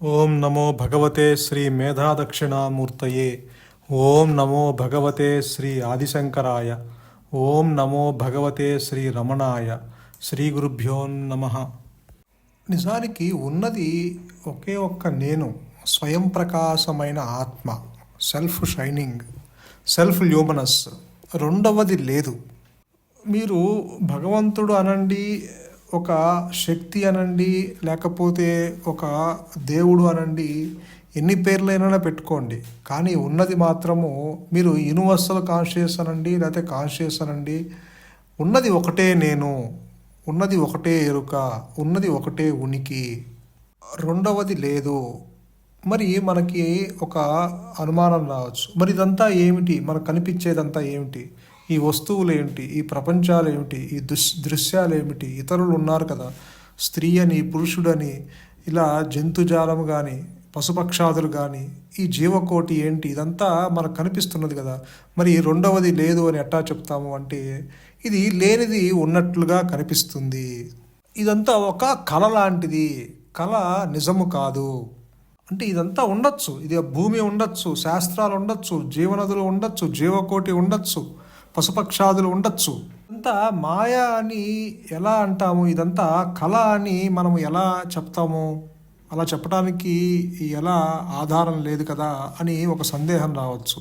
ఓం నమో భగవతే శ్రీ మేధాదక్షిణామూర్తయే. ఓం నమో భగవతే శ్రీ ఆదిశంకరాయ. ఓం నమో భగవతే శ్రీ రమణాయ. శ్రీ గురుభ్యో నమః. నిజానికి ఉన్నది ఒకే ఒక్క నేను, స్వయం ప్రకాశమైన ఆత్మ, సెల్ఫ్ షైనింగ్, సెల్ఫ్ ల్యూమినస్. రెండవది లేదు. మీరు భగవంతుడు అనండి, ఒక శక్తి అనండి, లేకపోతే ఒక దేవుడు అనండి, ఎన్ని పేర్లైనా పెట్టుకోండి, కానీ ఉన్నది మాత్రము మీరు యూనివర్సల్ కాన్షియస్ అనండి, లేకపోతే కాన్షియస్ అనండి, ఉన్నది ఒకటే నేను, ఉన్నది ఒకటే ఎరుక, ఉన్నది ఒకటే ఉనికి, రెండవది లేదు. మరి మనకి ఒక అనుమానం రావచ్చు, మరి ఇదంతా ఏమిటి, మనకు కనిపించేదంతా ఏమిటి, ఈ వస్తువులు ఏమిటి, ఈ ప్రపంచాలు ఏమిటి, ఈ దృశ్యాలు ఏమిటి, ఇతరులు ఉన్నారు కదా, స్త్రీ అని పురుషుడని, ఇలా జంతుజాలం కానీ పశుపక్షాదులు కానీ, ఈ జీవకోటి ఏంటి, ఇదంతా మనకు కనిపిస్తున్నది కదా, మరి రెండవది లేదు అని ఎట్టా చెప్తాము అంటే, ఇది లేనిది ఉన్నట్లుగా కనిపిస్తుంది. ఇదంతా ఒక కళ లాంటిది, కళ నిజము కాదు. అంటే ఇదంతా ఉండొచ్చు, ఇది భూమి ఉండొచ్చు, శాస్త్రాలు ఉండొచ్చు, జీవనదులు ఉండొచ్చు, జీవకోటి ఉండొచ్చు, పశుపక్షాదులు ఉండొచ్చు. ఇదంతా మాయా అని ఎలా అంటాము, ఇదంతా కళ అని మనము ఎలా చెప్తాము, అలా చెప్పడానికి ఎలా ఆధారం లేదు కదా అని ఒక సందేహం రావచ్చు.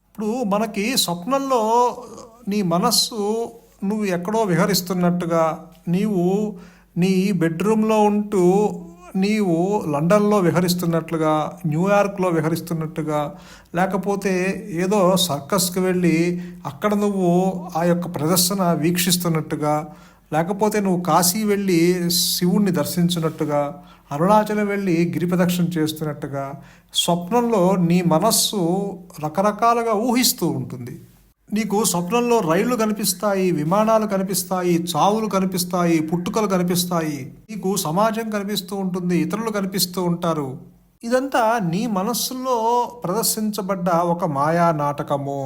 ఇప్పుడు మనకి స్వప్నంలో నీ మనస్సు నువ్వు ఎక్కడో విహరిస్తున్నట్టుగా, నీవు నీ బెడ్రూమ్లో ఉంటూ నీవు లండన్లో విహరిస్తున్నట్లుగా, న్యూయార్క్లో విహరిస్తున్నట్టుగా, లేకపోతే ఏదో సర్కస్కి వెళ్ళి అక్కడ నువ్వు ఆ యొక్క ప్రదర్శన వీక్షిస్తున్నట్టుగా, లేకపోతే నువ్వు కాశీ వెళ్ళి శివుణ్ణి దర్శించినట్టుగా, అరుణాచలం వెళ్ళి గిరి ప్రదక్షిణ చేస్తున్నట్టుగా స్వప్నంలో నీ మనస్సు రకరకాలుగా ఊహిస్తూ ఉంటుంది. నీకు స్వప్నంలో రైళ్లు కనిపిస్తాయి, విమానాలు కనిపిస్తాయి, చావులు కనిపిస్తాయి, పుట్టుకలు కనిపిస్తాయి, నీకు సమాజం కనిపిస్తూ ఉంటుంది, ఇతరులు కనిపిస్తూ ఉంటారు. ఇదంతా నీ మనస్సులో ప్రదర్శించబడ్డ ఒక మాయా నాటకము.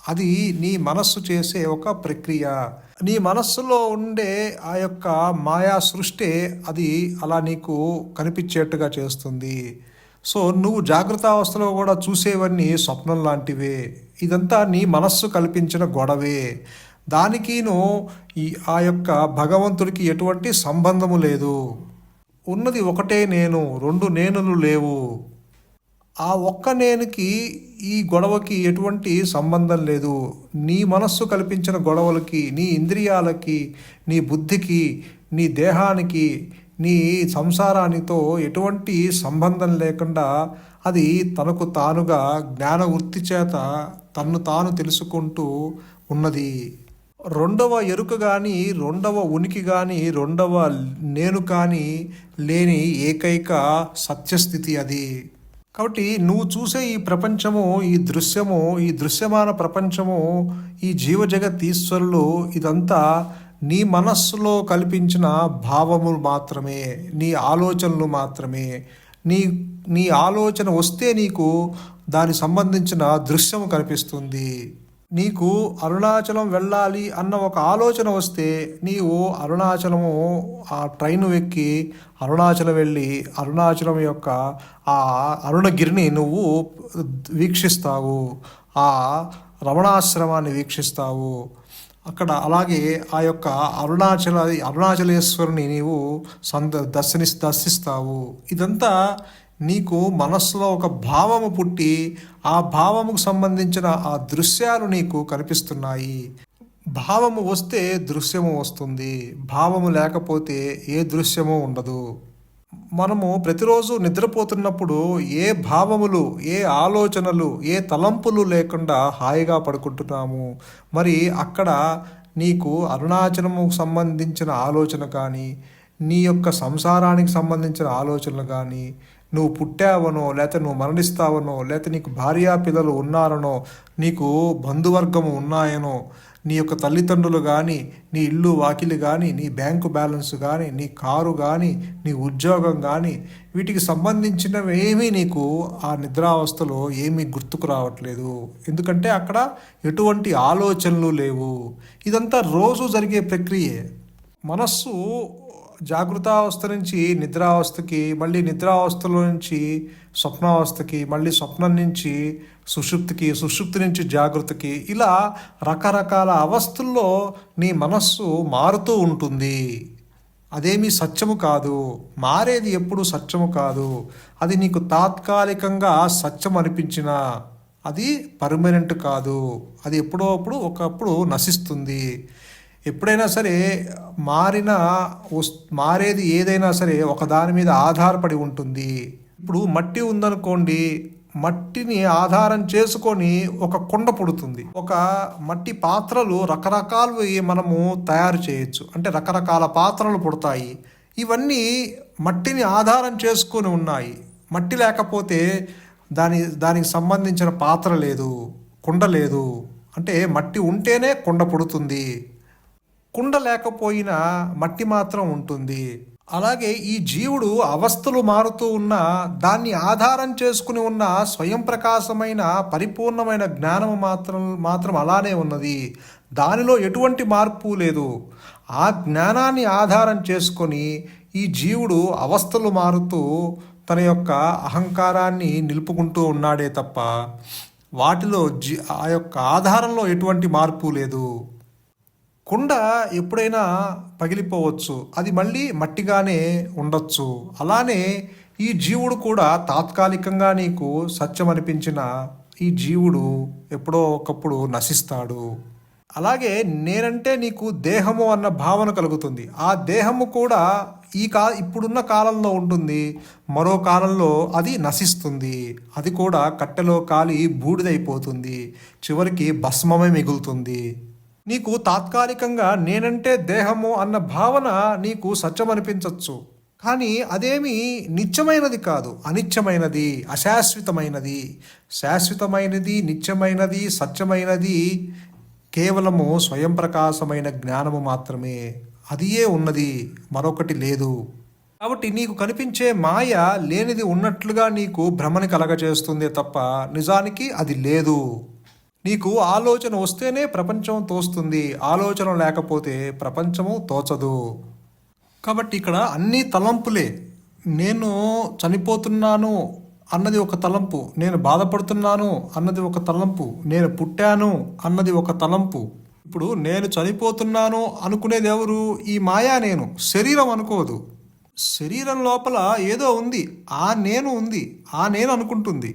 అది నీ మనస్సు చేసే ఒక ప్రక్రియ. నీ మనస్సులో ఉండే ఆ యొక్క మాయా సృష్టి అది అలా నీకు కనిపించేట్టుగా చేస్తుంది. సో నువ్వు జాగ్రత్తావస్థలో కూడా చూసేవన్నీ స్వప్నం లాంటివే. ఇదంతా నీ మనస్సు కల్పించిన గొడవే. దానికిను ఆ యొక్క భగవంతుడికి ఎటువంటి సంబంధము లేదు. ఉన్నది ఒకటే నేను, రెండు నేనులు లేవు. ఆ ఒక్క నేనుకి ఈ గొడవకి ఎటువంటి సంబంధం లేదు. నీ మనస్సు కల్పించిన గొడవలకి, నీ ఇంద్రియాలకి, నీ బుద్ధికి, నీ దేహానికి, నీ సంసారానితో ఎటువంటి సంబంధం లేకుండా అది తనకు తానుగా జ్ఞాన వృత్తి చేత తన్ను తాను తెలుసుకుంటూ ఉన్నది. రెండవ ఎరుక కానీ, రెండవ ఉనికి కానీ, రెండవ నేను కానీ లేని ఏకైక సత్యస్థితి అది. కాబట్టి నువ్వు చూసే ఈ ప్రపంచము, ఈ దృశ్యము, ఈ దృశ్యమాన ప్రపంచము, ఈ జీవజగత్ ఈశ్వరులు, ఇదంతా నీ మనస్సులో కల్పించిన భావములు మాత్రమే, నీ ఆలోచనలు మాత్రమే. నీ ఆలోచన వస్తే నీకు దానికి సంబంధించిన దృశ్యము కనిపిస్తుంది. నీకు అరుణాచలం వెళ్ళాలి అన్న ఒక ఆలోచన వస్తే నీవు అరుణాచలము ఆ ట్రైను ఎక్కి అరుణాచలం వెళ్ళి అరుణాచలం యొక్క ఆ అరుణగిరిని నువ్వు వీక్షిస్తావు, ఆ రమణాశ్రమాన్ని వీక్షిస్తావు. అక్కడ ఆ యొక్క అరుణాచలేశ్వరుని నీవు దర్శిస్తావు. ఇదంతా నీకు మనస్సులో ఒక భావము పుట్టి ఆ భావముకు సంబంధించిన ఆ దృశ్యాలు నీకు కనిపిస్తున్నాయి. భావము వస్తే దృశ్యము వస్తుంది, భావము లేకపోతే ఏ దృశ్యము ఉండదు. మనము ప్రతిరోజు నిద్రపోతున్నప్పుడు ఏ భావములు, ఏ ఆలోచనలు, ఏ తలంపులు లేకుండా హాయిగా పడుకుంటున్నాము. మరి అక్కడ నీకు అరుణాచలముకు సంబంధించిన ఆలోచన కానీ, నీ యొక్క సంసారానికి సంబంధించిన ఆలోచనలు కానీ, నువ్వు పుట్టావనో, లేకపోతే నువ్వు మరణిస్తావనో, లేకపోతే నీకు భార్యా పిల్లలు ఉన్నారనో, నీకు బంధువర్గము ఉన్నాయనో, నీ యొక్క తల్లిదండ్రులు కానీ, నీ ఇల్లు వాకిలి కానీ, నీ బ్యాంకు బ్యాలెన్స్ కానీ, నీ కారు కానీ, నీ ఉద్యోగం కానీ, వీటికి సంబంధించినవి ఏమీ నీకు ఆ నిద్రావస్థలో ఏమీ గుర్తుకు రావట్లేదు. ఎందుకంటే అక్కడ ఎటువంటి ఆలోచనలు లేవు. ఇదంతా రోజు జరిగే ప్రక్రియే. మనస్సు జాగృతావస్థ నుంచి నిద్రావస్థకి, మళ్ళీ నిద్రావస్థలో నుంచి స్వప్నావస్థకి, మళ్ళీ స్వప్నం నుంచి సుషుప్తికి, సుషుప్తి నుంచి జాగృతికి, ఇలా రకరకాల అవస్థల్లో నీ మనస్సు మారుతూ ఉంటుంది. అదేమీ సత్యము కాదు. మారేది ఎప్పుడు సత్యము కాదు. అది నీకు తాత్కాలికంగా సత్యం అనిపించినా అది పర్మనెంట్ కాదు. అది ఎప్పుడో అప్పుడు ఒకప్పుడు నశిస్తుంది. ఎప్పుడైనా సరే మారేది ఏదైనా సరే ఒకదాని మీద ఆధారపడి ఉంటుంది. ఇప్పుడు మట్టి ఉందనుకోండి, మట్టిని ఆధారం చేసుకొని ఒక కుండ పుడుతుంది. ఒక మట్టి పాత్రలు రకరకాలు మనము తయారు చేయొచ్చు. అంటే రకరకాల పాత్రలు పుడతాయి. ఇవన్నీ మట్టిని ఆధారం చేసుకొని ఉన్నాయి. మట్టి లేకపోతే దానికి సంబంధించిన పాత్ర లేదు, కుండ లేదు. అంటే మట్టి ఉంటేనే కుండ పుడుతుంది. కుండ లేకపోయినా మట్టి మాత్రం ఉంటుంది. అలాగే ఈ జీవుడు అవస్థలు మారుతూ ఉన్న దాన్ని ఆధారం చేసుకుని ఉన్న స్వయం ప్రకాశమైన పరిపూర్ణమైన జ్ఞానం మాత్రం అలానే ఉన్నది. దానిలో ఎటువంటి మార్పు లేదు. ఆ జ్ఞానాన్ని ఆధారం చేసుకొని ఈ జీవుడు అవస్థలు మారుతూ తన యొక్క అహంకారాన్ని నిలుపుకుంటూ ఉన్నాడే తప్ప వాటిలో ఆ యొక్క ఆధారంలో ఎటువంటి మార్పు లేదు. కుండ ఎప్పుడైనా పగిలిపోవచ్చు, అది మళ్ళీ మట్టిగానే ఉండొచ్చు. అలానే ఈ జీవుడు కూడా తాత్కాలికంగా నీకు సత్యం అనిపించిన ఈ జీవుడు ఎప్పుడో ఒకప్పుడు నశిస్తాడు. అలాగే నేనంటే నీకు దేహము అన్న భావన కలుగుతుంది. ఆ దేహము కూడా ఇప్పుడున్న కాలంలో ఉంటుంది, మరో కాలంలో అది నశిస్తుంది. అది కూడా కట్టెలో కాలి బూడిదైపోతుంది, చివరికి భస్మమే మిగులుతుంది. నీకు తాత్కాలికంగా నేనంటే దేహము అన్న భావన నీకు సత్యం అనిపించవచ్చు, కానీ అదేమీ నిత్యమైనది కాదు. అనిత్యమైనది, అశాశ్వతమైనది. శాశ్వతమైనది, నిత్యమైనది, సత్యమైనది కేవలము స్వయం ప్రకాశమైన జ్ఞానము మాత్రమే. అదియే ఉన్నది, మరొకటి లేదు. కాబట్టి నీకు కనిపించే మాయ లేనిది ఉన్నట్లుగా నీకు భ్రమని కలగజేస్తుందే తప్ప నిజానికి అది లేదు. నీకు ఆలోచన వస్తేనే ప్రపంచం తోస్తుంది, ఆలోచన లేకపోతే ప్రపంచము తోచదు. కాబట్టి ఇక్కడ అన్నీ తలంపులే. నేను చనిపోతున్నాను అన్నది ఒక తలంపు, నేను బాధపడుతున్నాను అన్నది ఒక తలంపు, నేను పుట్టాను అన్నది ఒక తలంపు. ఇప్పుడు నేను చనిపోతున్నాను అనుకునేది ఎవరు? ఈ మాయా నేను. శరీరం అనుకోదు. శరీరం లోపల ఏదో ఉంది, ఆ నేను ఉంది, ఆ నేను అనుకుంటుంది.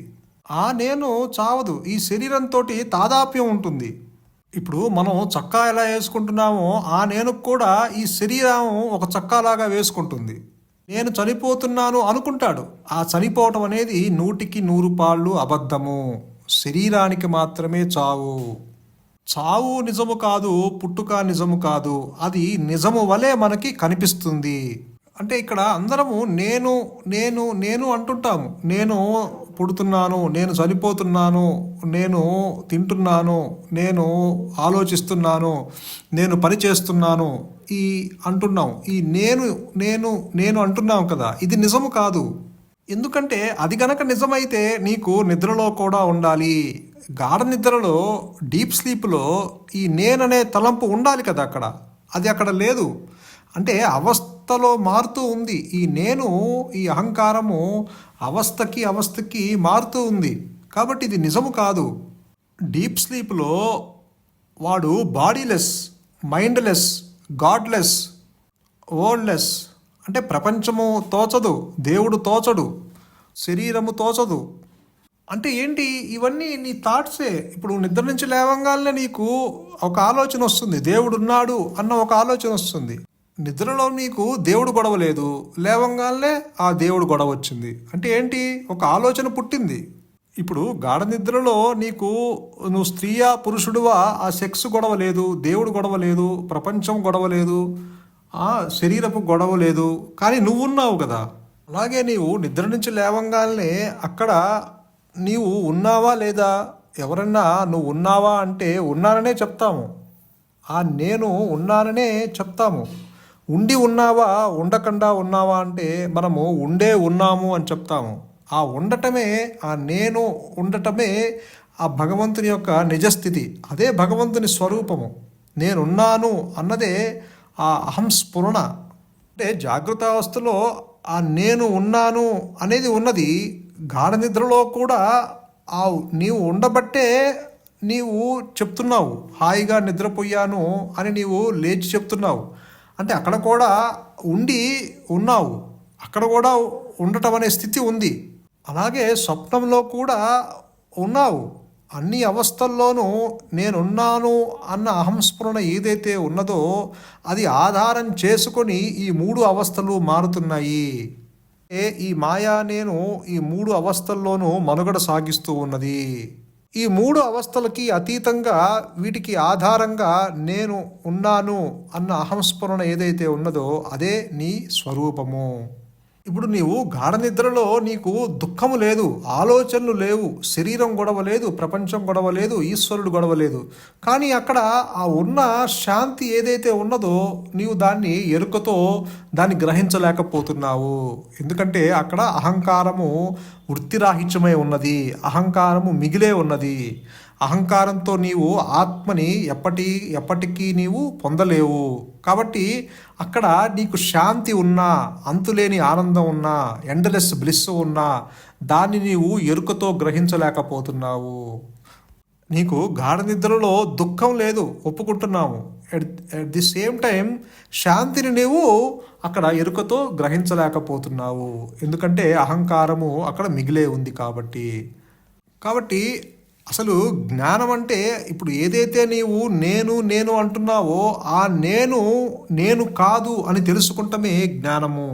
ఆ నేను చావదు, ఈ శరీరంతో తాదాప్యం ఉంటుంది. ఇప్పుడు మనం చక్కా ఎలా వేసుకుంటున్నామో ఆ నేను కూడా ఈ శరీరం ఒక చక్కాలాగా వేసుకుంటుంది. నేను చనిపోతున్నాను అనుకుంటాడు. ఆ చనిపోవటం అనేది 100% అబద్ధము. శరీరానికి మాత్రమే చావు. చావు నిజము కాదు, పుట్టుక నిజము కాదు. అది నిజము వలె మనకి కనిపిస్తుంది. అంటే ఇక్కడ అందరము నేను నేను నేను అంటుంటాము. నేను పుడుతున్నాను, నేను చనిపోతున్నాను, నేను తింటున్నాను, నేను ఆలోచిస్తున్నాను, నేను పని చేస్తున్నాను అంటున్నాం. ఈ నేను నేను నేను అంటున్నాం కదా, ఇది నిజము కాదు. ఎందుకంటే అది గనక నిజమైతే నీకు నిద్రలో కూడా ఉండాలి. గాఢ నిద్రలో, డీప్ స్లీప్లో ఈ నేననే తలంపు ఉండాలి కదా అక్కడ. అది అక్కడ లేదు. అంటే అవస్థలో మారుతూ ఉంది. ఈ నేను, ఈ అహంకారము అవస్థకి మారుతూ ఉంది. కాబట్టి ఇది నిజము కాదు. డీప్ స్లీప్లో వాడు బాడీలెస్, మైండ్లెస్, గాడ్లెస్, వరల్డ్లెస్. అంటే ప్రపంచము తోచదు, దేవుడు తోచడు, శరీరము తోచదు. అంటే ఏంటి? ఇవన్నీ నీ థాట్సే. ఇప్పుడు నిద్ర నుంచి లేవంగానే నీకు ఒక ఆలోచన వస్తుంది, దేవుడు ఉన్నాడు అన్న ఒక ఆలోచన వస్తుంది. నిద్రలో నీకు దేవుడు గొడవ లేదు, లేవంగానే ఆ దేవుడు గొడవ వచ్చింది. అంటే ఏంటి? ఒక ఆలోచన పుట్టింది. ఇప్పుడు గాఢ నిద్రలో నువ్వు స్త్రీయా పురుషుడువా ఆ సెక్స్ గొడవ లేదు, దేవుడు గొడవ లేదు, ప్రపంచం గొడవ లేదు, ఆ శరీరపు గొడవ లేదు, కానీ నువ్వున్నావు కదా. అలాగే నీవు నిద్ర నుంచి లేవంగానే అక్కడ నీవు ఉన్నావా లేదా? ఎవరన్నా నువ్వు ఉన్నావా అంటే ఉన్నాననే చెప్తాము. ఆ నేను ఉన్నాననే చెప్తాము. ఉండి ఉన్నావా, ఉండకుండా ఉన్నావా అంటే మనము ఉండే ఉన్నాము అని చెప్తాము. ఆ ఉండటమే, ఆ నేను ఉండటమే ఆ భగవంతుని యొక్క నిజస్థితి. అదే భగవంతుని స్వరూపము. నేనున్నాను అన్నదే ఆ అహంస్ఫురణ. అంటే జాగృత అవస్థలో ఆ నేను ఉన్నాను అనేది ఉన్నది. గాఢ నిద్రలో కూడా ఆ నీవు ఉండబట్టే నీవు చెప్తున్నావు, హాయిగా నిద్రపోయాను అని నీవు లేచి చెప్తున్నావు. అంటే అక్కడ కూడా ఉండి ఉన్నావు, అక్కడ కూడా ఉండటం అనే స్థితి ఉంది. అలాగే స్వప్నంలో కూడా ఉన్నావు. అన్ని అవస్థల్లోనూ నేనున్నాను అన్న అహంస్ఫురణ ఏదైతే ఉన్నదో అది ఆధారం చేసుకొని ఈ మూడు అవస్థలు మారుతున్నాయి. ఈ మాయా నేను ఈ మూడు అవస్థల్లోనూ మనుగడ సాగిస్తూ ఉన్నది. ఈ మూడు అవస్థలకి అతీతంగా వీటికి ఆధారంగా నేను ఉన్నాను అన్న అహంస్ఫురణ ఏదైతే ఉన్నదో అదే నీ స్వరూపము. ఇప్పుడు నీవు గాఢ నిద్రలో నీకు దుఃఖము లేదు, ఆలోచనలు లేవు, శరీరం గొడవ లేదు, ప్రపంచం గొడవ లేదు, ఈశ్వరుడు గొడవ లేదు. కానీ అక్కడ ఆ ఉన్న శాంతి ఏదైతే ఉన్నదో నీవు దాన్ని ఎరుకతో దాన్ని గ్రహించలేకపోతున్నావు. ఎందుకంటే అక్కడ అహంకారము వృత్తిరాహిత్యమై ఉన్నది, అహంకారము మిగిలే ఉన్నది. అహంకారంతో నీవు ఆత్మని ఎప్పటికీ నీవు పొందలేవు. కాబట్టి అక్కడ నీకు శాంతి ఉన్నా, అంతులేని ఆనందం ఉన్నా, ఎండలెస్ బ్లిస్ ఉన్నా దాన్ని నీవు ఎరుకతో గ్రహించలేకపోతున్నావు. నీకు గాఢ నిద్రలో దుఃఖం లేదు, ఒప్పుకుంటున్నాము. ఎట్ ది సేమ్ టైం శాంతిని నీవు అక్కడ ఎరుకతో గ్రహించలేకపోతున్నావు. ఎందుకంటే అహంకారము అక్కడ మిగిలే ఉంది కాబట్టి అసలు జ్ఞానం అంటే ఇప్పుడు ఏదైతే నీవు నేను అంటున్నావో ఆ నేను కాదు అని తెలుసుకుంటమే జ్ఞానము.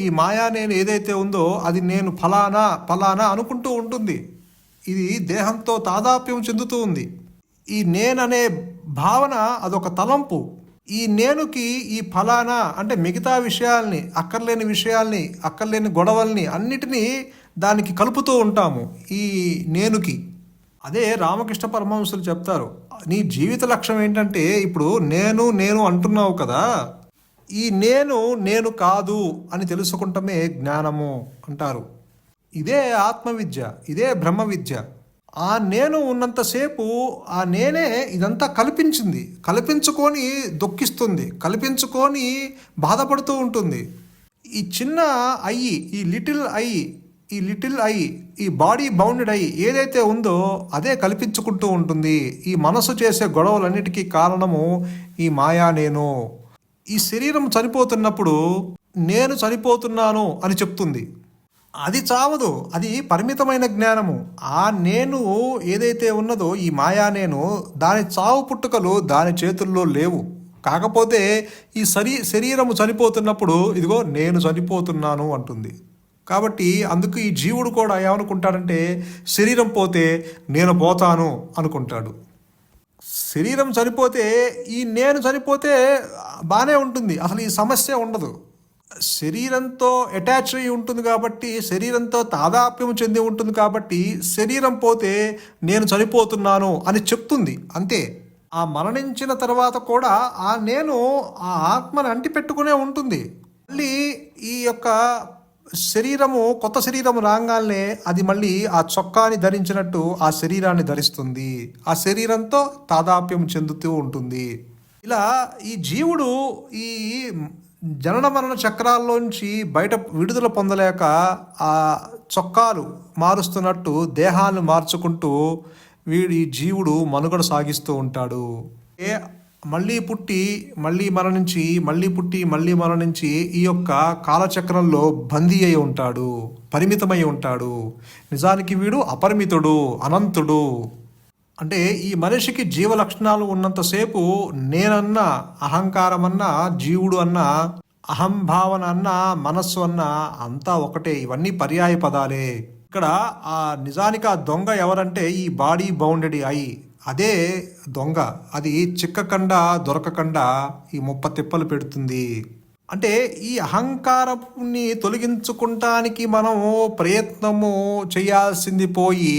ఈ మాయా నేను ఏదైతే ఉందో అది నేను ఫలానా అనుకుంటూ ఉంటుంది. ఇది దేహంతో తాదాప్యం చెందుతూ ఉంది. ఈ నేననే భావన అదొక తలంపు. ఈ నేనుకి ఈ ఫలానా అంటే మిగతా విషయాల్ని, అక్కర్లేని గొడవల్ని అన్నిటినీ దానికి కలుపుతూ ఉంటాము ఈ నేనుకి. అదే రామకృష్ణ పరమహంసులు చెప్తారు, నీ జీవిత లక్ష్యం ఏంటంటే ఇప్పుడు నేను అంటున్నావు కదా, ఈ నేను కాదు అని తెలుసుకుంటమే జ్ఞానము అంటారు. ఇదే ఆత్మవిద్య, ఇదే బ్రహ్మ విద్య. ఆ నేను ఉన్నంతసేపు ఆ నేనే ఇదంతా కల్పించుకొని దుఃఖిస్తుంది, కల్పించుకొని బాధపడుతూ ఉంటుంది. ఈ చిన్న అయ్యి, ఈ లిటిల్ ఐ, ఈ బాడీ బౌండెడ్ ఐ ఏదైతే ఉందో అదే కల్పించుకుంటూ ఉంటుంది. ఈ మనసు చేసే గొడవలన్నిటికీ కారణము ఈ మాయా నేను. ఈ శరీరం చనిపోతున్నప్పుడు నేను చనిపోతున్నాను అని చెప్తుంది. అది చావదు, అది పరిమితమైన జ్ఞానము. ఆ నేను ఏదైతే ఉన్నదో ఈ మాయా నేను, దాని చావు పుట్టుకలు దాని చేతుల్లో లేవు. కాకపోతే ఈ శరీరము చనిపోతున్నప్పుడు ఇదిగో నేను చనిపోతున్నాను అంటుంది. కాబట్టి అందుకు ఈ జీవుడు కూడా ఏమనుకుంటాడంటే శరీరం పోతే నేను పోతాను అనుకుంటాడు. శరీరం చనిపోతే ఈ నేను చనిపోతే బాగానే ఉంటుంది, అసలు ఈ సమస్య ఉండదు. శరీరంతో అటాచ్ అయ్యి ఉంటుంది కాబట్టి, శరీరంతో తాదాప్యం చెంది ఉంటుంది కాబట్టి శరీరం పోతే నేను చనిపోతున్నాను అని చెప్తుంది అంతే. ఆ మరణించిన తర్వాత కూడా ఆ నేను ఆ ఆత్మని అంటిపెట్టుకునే ఉంటుంది. మళ్ళీ ఈ యొక్క కొత్త శరీరము రాగానే అది మళ్ళీ ఆ చొక్కాని ధరించినట్టు ఆ శరీరాన్ని ధరిస్తుంది, ఆ శరీరంతో తాదాప్యం చెందుతూ ఉంటుంది. ఇలా ఈ జీవుడు ఈ జనన మరణ చక్రాల్లోంచి బయట విడుదల పొందలేక ఆ చొక్కాలు మారుస్తున్నట్టు దేహాన్ని మార్చుకుంటూ ఈ జీవుడు మనుగడ సాగిస్తూ ఉంటాడు. మళ్ళీ పుట్టి మళ్ళీ మరణించి, మళ్ళీ పుట్టి మళ్ళీ మరణించి ఈ యొక్క కాలచక్రంలో బందీ అయి ఉంటాడు, పరిమితమై ఉంటాడు. నిజానికి వీడు అపరిమితుడు, అనంతుడు. అంటే ఈ మనిషికి జీవ లక్షణాలు ఉన్నంతసేపు నేనన్నా, అహంకారం అన్నా, జీవుడు అన్నా, అహంభావన అన్నా, మనస్సు అన్నా అంతా ఒకటే. ఇవన్నీ పర్యాయ పదాలే. ఇక్కడ ఆ నిజానికి ఆ దొంగ ఎవరంటే ఈ బాడీ బౌండెడ్ ఐ, అదే దొంగ. అది చిక్కకుండా దొరకకుండా ఈ తిప్పలు పెడుతుంది. అంటే ఈ అహంకారాన్ని తొలగించుకుంటానికి మనము ప్రయత్నము చేయాల్సింది పోయి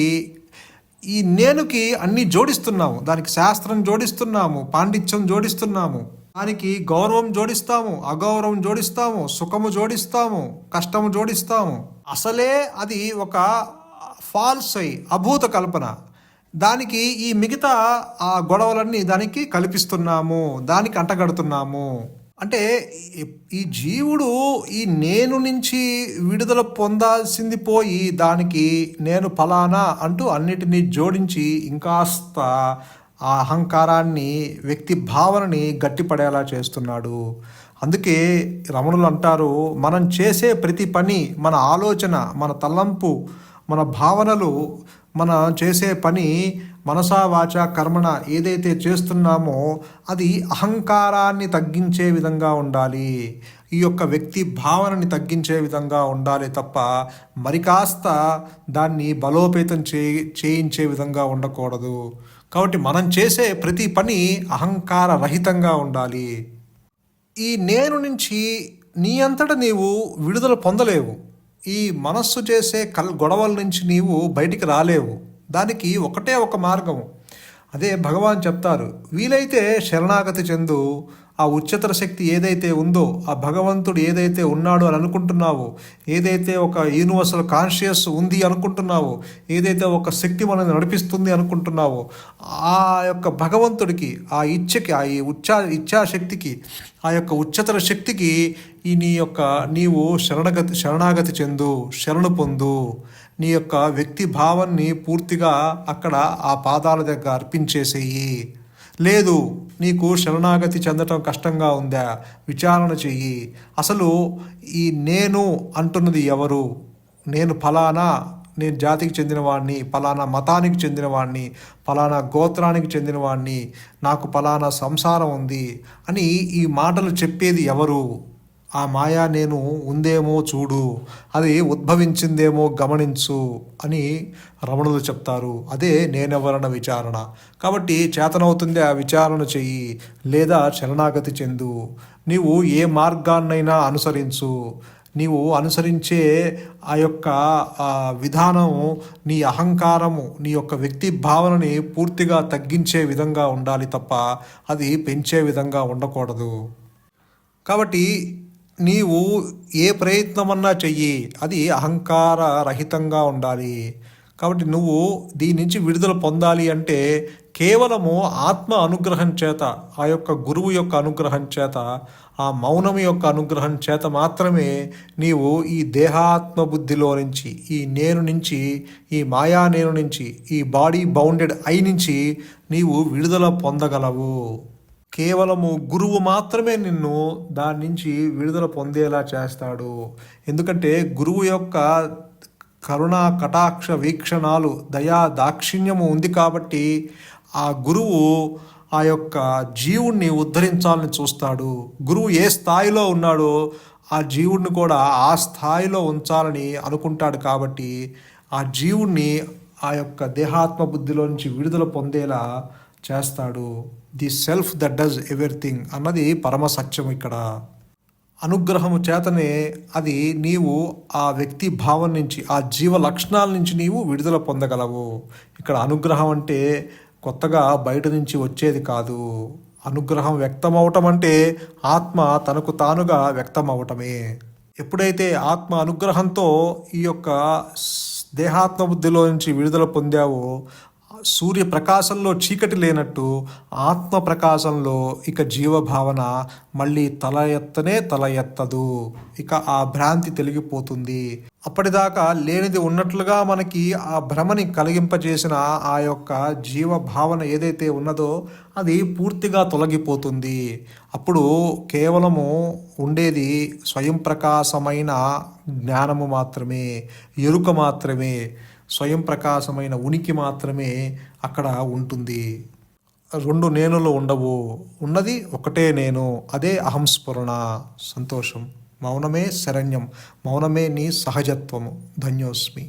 ఈ నేనుకి అన్నీ జోడిస్తున్నాము. దానికి శాస్త్రం జోడిస్తున్నాము, పాండిత్యం జోడిస్తున్నాము, దానికి గౌరవం జోడిస్తాము, అగౌరవం జోడిస్తాము, సుఖము జోడిస్తాము, కష్టము జోడిస్తాము. అసలే అది ఒక ఫాల్స్ అభూత కల్పన. దానికి ఈ మిగతా ఆ గొడవలన్నీ దానికి కల్పిస్తున్నాము, దానికి అంటగడుతున్నాము. అంటే ఈ ఈ జీవుడు ఈ నేను నుంచి విడుదల పొందాల్సింది పోయి దానికి నేను ఫలానా అంటూ అన్నిటినీ జోడించి ఇంకాస్త ఆ అహంకారాన్ని వ్యక్తి భావనని గట్టిపడేలా చేస్తున్నాడు. అందుకే రమణులు అంటారు, మనం చేసే ప్రతి పని, మన ఆలోచన, మన తలంపు, మన భావనలు, మన చేసే పని మనసా వాచ కర్మణ ఏదైతే చేస్తున్నామో అది అహంకారాన్ని తగ్గించే విధంగా ఉండాలి. ఈ యొక్క వ్యక్తి భావనని తగ్గించే విధంగా ఉండాలి తప్ప మరి కాస్త దాన్ని బలోపేతం చేయించే విధంగా ఉండకూడదు. కాబట్టి మనం చేసే ప్రతి పని అహంకార రహితంగా ఉండాలి. ఈ నేను నుంచి నీ అంతటా నీవు విడుదల పొందలేవు. ఈ మనస్సు చేసే గొడవల నుంచి నీవు బయటికి రాలేవు. దానికి ఒకటే ఒక మార్గము. అదే భగవాన్ చెప్తారు, వీలైతే శరణాగతి చెందు. ఆ ఉच्चतर శక్తి ఏదైతే ఉందో, ఆ భగవంతుడు ఏదైతే ఉన్నాడు అని అనుకుంటున్నావో, ఏదైతే ఒక యూనివర్సల్ కాన్షియస్ ఉంది అనుకుంటున్నావో, ఏదైతే ఒక శక్తి మనల్ని నడిపిస్తుంది అనుకుంటున్నావో, ఆ యొక్క భగవంతుడికి, ఆ ఇచ్ఛకి, ఆ ఇచ్ఛాశక్తికి, ఆ యొక్క ఉच्चतर శక్తికి నీవు శరణాగతి చెందు, శరణు పొందు. నీ యొక్క వ్యక్తి భావాన్ని పూర్తిగా అక్కడ ఆ పాదాల దగ్గర అర్పించేసేయి. లేదు నీకు శరణాగతి చెందటం కష్టంగా ఉందా, విచారణ చెయ్యి. అసలు ఈ నేను అంటున్నది ఎవరు? నేను ఫలానా, నేను జాతికి చెందినవాడిని, ఫలానా మతానికి చెందినవాడిని, ఫలానా గోత్రానికి చెందినవాడిని, నాకు ఫలానా సంసారం ఉంది అని ఈ మాటలు చెప్పేది ఎవరు? ఆ మాయా నేను ఉందేమో చూడు, అది ఉద్భవించిందేమో గమనించు అని రమణులు చెప్తారు. అదే నేనెవరన్న విచారణ. కాబట్టి చేతనవుతుంది ఆ విచారణ చెయ్యి, లేదా శరణాగతి చెందు. నీవు ఏ మార్గాన్నైనా అనుసరించు. నీవు అనుసరించే ఆ యొక్క విధానం నీ అహంకారము, నీ యొక్క వ్యక్తి భావనని పూర్తిగా తగ్గించే విధంగా ఉండాలి తప్ప అది పెంచే విధంగా ఉండకూడదు. కాబట్టి నీవు ఏ ప్రయత్నమన్నా చెయ్యి, అది అహంకార రహితంగా ఉండాలి. కాబట్టి నువ్వు దీని నుంచి విడుదల పొందాలి అంటే కేవలము ఆత్మ అనుగ్రహం చేత, ఆ యొక్క గురువు యొక్క అనుగ్రహం చేత, ఆ మౌనం యొక్క అనుగ్రహం చేత మాత్రమే నీవు ఈ దేహాత్మ బుద్ధిలో నుంచి, ఈ నేను నుంచి, ఈ మాయా నేను నుంచి, ఈ బాడీ బౌండెడ్ ఐ నుంచి నీవు విడుదల పొందగలవు. కేవలము గురువు మాత్రమే నిన్ను దాని నుంచి విడుదల పొందేలా చేస్తాడు. ఎందుకంటే గురువు యొక్క కరుణా కటాక్ష వీక్షణాలు, దయా దాక్షిణ్యము ఉంది కాబట్టి ఆ గురువు ఆ యొక్క జీవుణ్ణి ఉద్ధరించాలని చూస్తాడు. గురువు ఏ స్థాయిలో ఉన్నాడో ఆ జీవుణ్ణి కూడా ఆ స్థాయిలో ఉంచాలని అనుకుంటాడు. కాబట్టి ఆ జీవుణ్ణి ఆ యొక్క దేహాత్మ బుద్ధిలో నుంచి విడుదల పొందేలా చేస్తాడు. The self that does everything అన్నది పరమ సత్యం. ఇక్కడ అనుగ్రహము చేతనే అది నీవు ఆ వ్యక్తి భావం నుంచి, ఆ జీవ లక్షణాల నుంచి నీవు విడుదల పొందగలవు. ఇక్కడ అనుగ్రహం అంటే కొత్తగా బయట నుంచి వచ్చేది కాదు. అనుగ్రహం వ్యక్తమవటం అంటే ఆత్మ తనకు తానుగా వ్యక్తమవటమే. ఎప్పుడైతే ఆత్మ అనుగ్రహంతో ఈ యొక్క దేహాత్మ బుద్ధిలో నుంచి విడుదల పొందావో, సూర్యప్రకాశంలో చీకటి లేనట్టు ఆత్మ ప్రకాశంలో ఇక జీవభావన మళ్ళీ తల ఎత్తదు. ఇక ఆ భ్రాంతి తొలగిపోతుంది. అప్పటిదాకా లేనిది ఉన్నట్లుగా మనకి ఆ భ్రమని కలిగింపజేసిన ఆ యొక్క జీవభావన ఏదైతే ఉన్నదో అది పూర్తిగా తొలగిపోతుంది. అప్పుడు కేవలము ఉండేది స్వయం ప్రకాశమైన జ్ఞానము మాత్రమే, ఎరుక మాత్రమే, స్వయం ప్రకాశమైన ఉనికి మాత్రమే అక్కడ ఉంటుంది. రెండు నేనులు ఉండవు, ఉన్నది ఒకటే నేను, అదే అహంస్ఫురణ. సంతోషం. మౌనమే శరణ్యం, మౌనమే నీ సహజత్వము. ధన్యోస్మి.